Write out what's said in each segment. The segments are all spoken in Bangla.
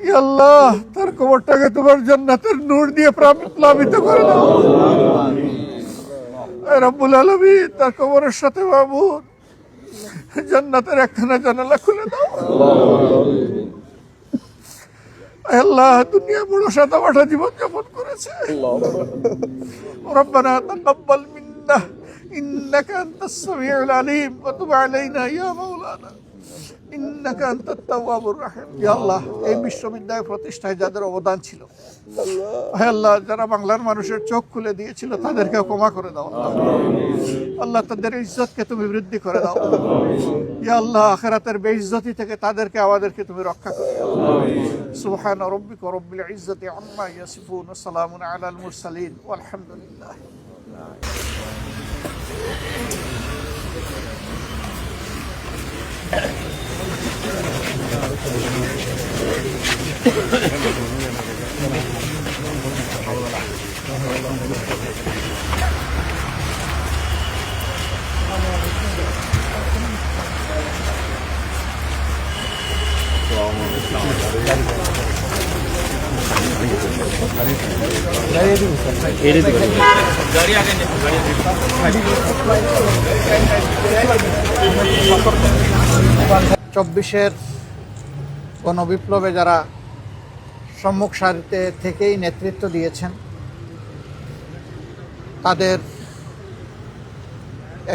ইয়া আল্লাহ, তার কবরটাকে তোমার জান্নাতের নূর দিয়ে প্লাবিত করে দাও। আয় রব্বুল আলামিন, তার কবরের সাথে মাবুদ জান্নাতের একখানা জানালা খুলে দাও। আয় আল্লাহ, দুনিয়া বড় সাদামাটা জীবন যাপন করেছে। রব্বানা তাকাব্বাল মিন্না ইন্নাকা আনতাস সামিউল আলিম ওয়া তুব আলাইনা ইয়া মাওলানা ইন্নাকা আনতাত তাওয়াবুর রহিম। ইয়া আল্লাহ, এই বিশ্ববিদ্যালয় প্রতিষ্ঠায় যাদের অবদান ছিল, হে আল্লাহ, যারা বাংলার মানুষের চোখ খুলে দিয়েছিল তাদেরকে ক্ষমা করে দাও। আল্লাহ, তাদের ইজ্জতকে তুমি বৃদ্ধি করে দাও। ইয়া আল্লাহ, আখিরাতের বেইজ্জতি থেকে তাদেরকে আমাদেরকে তুমি রক্ষা করে দাও। সুবহান রাব্বিকা রাব্বিল ইজ্জতি আম্মা ইয়াসিফুন ওয়া সালামুন আলাল মুরসালিন ওয়াল হামদুলিল্লাহ। চব্বিশের গণবিপ্লবে যারা সম্মুখ সারিতে থেকেই নেতৃত্ব দিয়েছেন, তাদের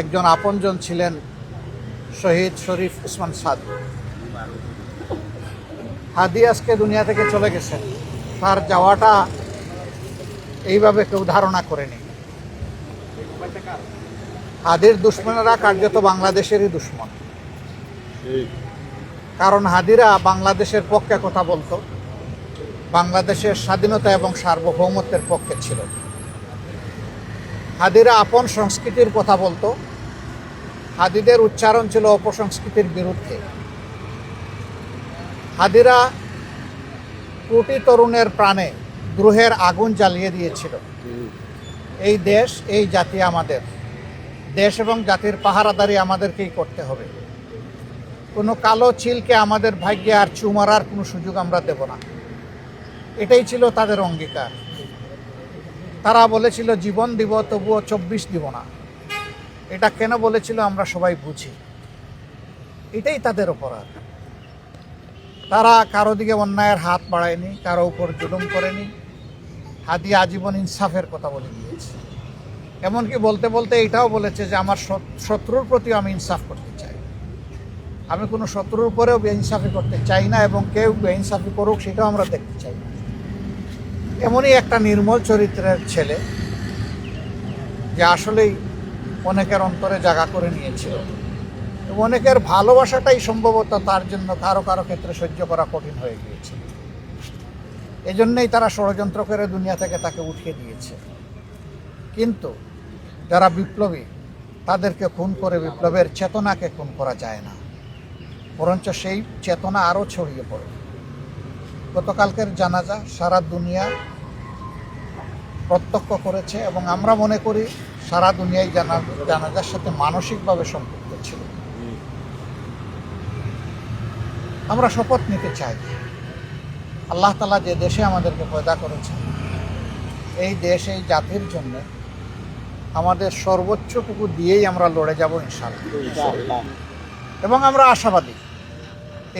একজন আপনজন ছিলেন শহীদ শরীফ ওসমান সাদি। হাদি আজকে দুনিয়া থেকে চলে গেছেন। তার যাওয়াটা এইভাবে কেউ ধারণা করেনি। হাদির দুশ্মনেরা কার্যত বাংলাদেশেরই দুশ্মন। কারণ হাদিরা বাংলাদেশের পক্ষে কথা বলতো, বাংলাদেশের স্বাধীনতা এবং সার্বভৌমত্বের পক্ষে ছিল। হাদিরা আপন সংস্কৃতির কথা বলতো, হাদিদের উচ্চারণ ছিল অপসংস্কৃতির বিরুদ্ধে। হাদিরা কোটি তরুণের প্রাণে দ্রোহের আগুন জ্বালিয়ে দিয়েছিল। এই দেশ, এই জাতি আমাদের দেশ এবং জাতির পাহারাদারি আমাদেরকেই করতে হবে। কোনো কালো চিলকে আমাদের ভাগ্যে আর চুমারার কোনো সুযোগ আমরা দেব না। এটাই ছিল তাদের অঙ্গীকার। তারা বলেছিল জীবন দিব, তবুও 24 দিব না। এটা কেন বলেছিল আমরা সবাই বুঝি। এটাই তাদের অপরাধ। তারা কারো দিকে অন্যায়ের হাত বাড়ায়নি, কারো উপর জুলুম করেনি। হাদি আজীবন ইনসাফের কথা বলে দিয়েছে। এমনকি বলতে বলতে এটাও বলেছে যে আমার শত্রুর প্রতিও আমি ইনসাফ করতে চাই। আমি কোনো শত্রুর উপরেও বেইনসাফি করতে চাই না, এবং কেউ বেইনসাফি করুক সেটাও আমরা দেখতে চাই না। এমনই একটা নির্মল চরিত্রের ছেলে, যে আসলেই অনেকের অন্তরে জায়গা করে নিয়েছিল। এবং অনেকের ভালোবাসাটাই সম্ভবত তার জন্য কারো কারো ক্ষেত্রে সহ্য করা কঠিন হয়ে গিয়েছে। এজন্যই তারা ষড়যন্ত্র করে দুনিয়া থেকে তাকে উঠিয়ে দিয়েছে। কিন্তু যারা বিপ্লবী, তাদেরকে খুন করে বিপ্লবের চেতনাকে খুন করা যায় না, বরঞ্চ সেই চেতনা আরও ছড়িয়ে পড়ে। গতকালকের জানাজা সারা দুনিয়া প্রত্যক্ষ করেছে, এবং আমরা মনে করি সারা দুনিয়ায় জানাজার সাথে মানসিকভাবে সম্পৃক্ত ছিল। আমরা শপথ নিতে চাই, আল্লাহ তাআলা যে দেশে আমাদেরকে পয়দা করেছেন, এই দেশ, এই জাতির জন্য আমাদের সর্বোচ্চটুকু দিয়েই আমরা লড়ে যাব ইনশাআল্লাহ। এবং আমরা আশাবাদী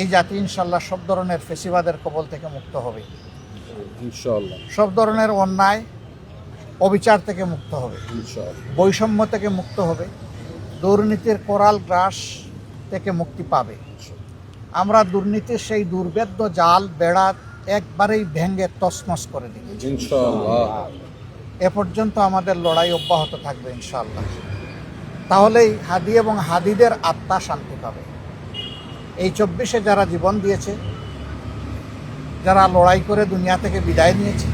এই জাতি ইনশাআল্লাহ সব ধরনের ফেসিবাদের কবল থেকে মুক্ত হবে ইনশাআল্লাহ। সব ধরনের অন্যায় অবিচার থেকে মুক্ত হবে ইনশাআল্লাহ। বৈষম্য থেকে মুক্ত হবে, দুর্নীতির কোরাল গ্রাস থেকে মুক্তি পাবে। আমরা দুর্নীতির সেই দুর্ভেদ্য জাল বেড়া একবারেই ভেঙে তছনছ করে দিই ইনশাআল্লাহ। এ পর্যন্ত আমাদের লড়াই অব্যাহত থাকবে ইনশাআল্লাহ। তাহলেই হাদি এবং হাদিদের আত্মা শান্তি পাবে। এই 24-এ যারা জীবন দিয়েছে, যারা লড়াই করে দুনিয়া থেকে বিদায় নিয়েছে,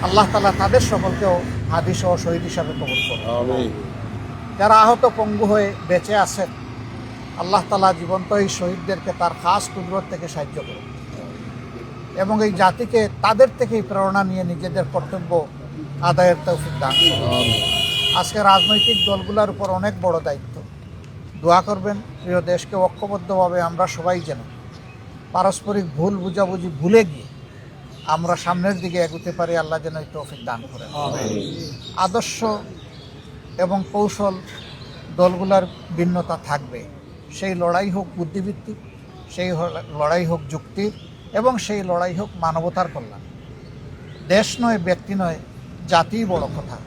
আল্লাহ তাআলা তাদের সকলকেও হাদি সহ শহীদ হিসাবে কবুল করুন। যারা আহত পঙ্গু হয়ে বেঁচে আছেন, আল্লাহ তাআলা জীবন্ত এই শহীদদেরকে তার খাস কুদরত থেকে সাহায্য করুন, এবং এই জাতিকে তাদের থেকেই প্রেরণা নিয়ে নিজেদের কর্তব্য আদায়ের তৌফিক দান করুন। আজকে রাজনৈতিক দলগুলোর উপর অনেক বড় দায়িত্ব। দোয়া করবেন প্রিয় দেশকে ঐক্যবদ্ধভাবে আমরা সবাই যেন পারস্পরিক ভুল বুঝাবুঝি ভুলে গিয়ে আমরা সামনের দিকে এগোতে পারি, আল্লাহ যেন এই তৌফিক দান করেন। আদর্শ এবং কৌশল দলগুলোর ভিন্নতা থাকবে, সেই লড়াই হোক বুদ্ধিভিত্তিক, সেই লড়াই হোক যুক্তির, এবং সেই লড়াই হোক মানবতার কল্যাণ। দেশ নয়, ব্যক্তি নয়, জাতিই বড় কথা।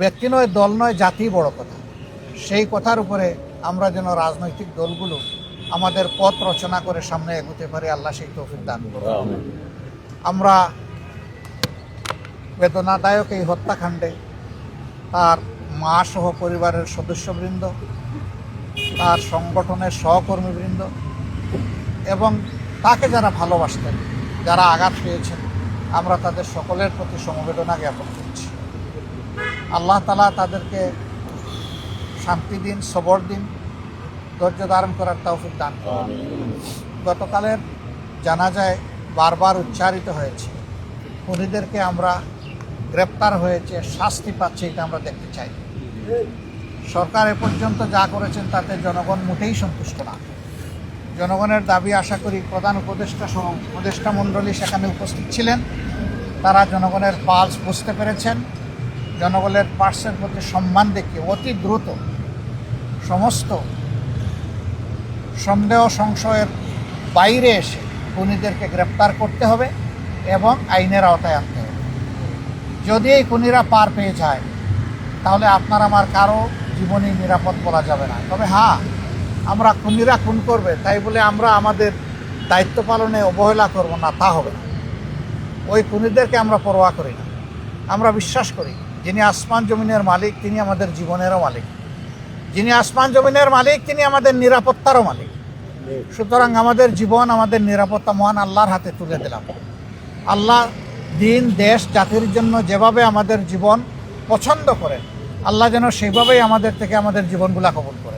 ব্যক্তি নয়, দল নয়, জাতিই বড় কথা। সেই কথার উপরে আমরা যেন রাজনৈতিক দলগুলো আমাদের পথ রচনা করে সামনে এগোতে পারি, আল্লাহ সেই তৌফিক দান করুন। আমরা বেদনাদায়ক এই হত্যাকাণ্ডে তার মা সহ পরিবারের সদস্যবৃন্দ, তার সংগঠনের সহকর্মীবৃন্দ এবং তাকে যারা ভালোবাসতেন, যারা আঘাত পেয়েছেন, আমরা তাদের সকলের প্রতি সমবেদনা জ্ঞাপন করছি। আল্লাহ তাআলা তাদেরকে শান্তি দিন, সবর দিন, ধৈর্য ধারণ করার তৌফিক দান করুন। গতকালের জানাজায় বারবার উচ্চারিত হয়েছে, খুনিদেরকে আমরা গ্রেপ্তার হয়েছে, শাস্তি পাচ্ছে, এটা আমরা দেখতে চাই। সরকার এ পর্যন্ত যা করেছেন তাতে জনগণ মোটেই সন্তুষ্ট না। জনগণের দাবি, আশা করি প্রধান উপদেষ্টা সহ উপদেষ্টা মণ্ডলী সেখানে উপস্থিত ছিলেন, তারা জনগণের পালস বুঝতে পেরেছেন। জনগণের পার্শ্বের প্রতি সম্মান দেখিয়ে অতি দ্রুত সমস্ত সন্দেহ সংশয়ের বাইরে এসে খুনিদেরকে গ্রেপ্তার করতে হবে এবং আইনের আওতায় আনতে হবে। যদি এই খুনিরা পার পেয়ে যায় তাহলে আপনার আমার কারো জীবনই নিরাপদ বলা যাবে না। তবে হ্যাঁ, আমরা খুনিরা খুন করবে তাই বলে আমরা আমাদের দায়িত্ব পালনে অবহেলা করব না, তা হবে না। ওই খুনিদেরকে আমরা পরোয়া করি না। আমরা বিশ্বাস করি যিনি আসমান জমিনের মালিক তিনি আমাদের জীবনেরও মালিক, যিনি আসমান জমিনের মালিক তিনি আমাদের নিরাপত্তারও মালিক। সুতরাং আমাদের জীবন, আমাদের নিরাপত্তা মহান আল্লাহর হাতে তুলে দিলাম। আল্লাহ দিন, দেশ, জাতির জন্য যেভাবে আমাদের জীবন পছন্দ করেন, আল্লাহ যেন সেইভাবেই আমাদের থেকে আমাদের জীবনগুলা কবুল করেন।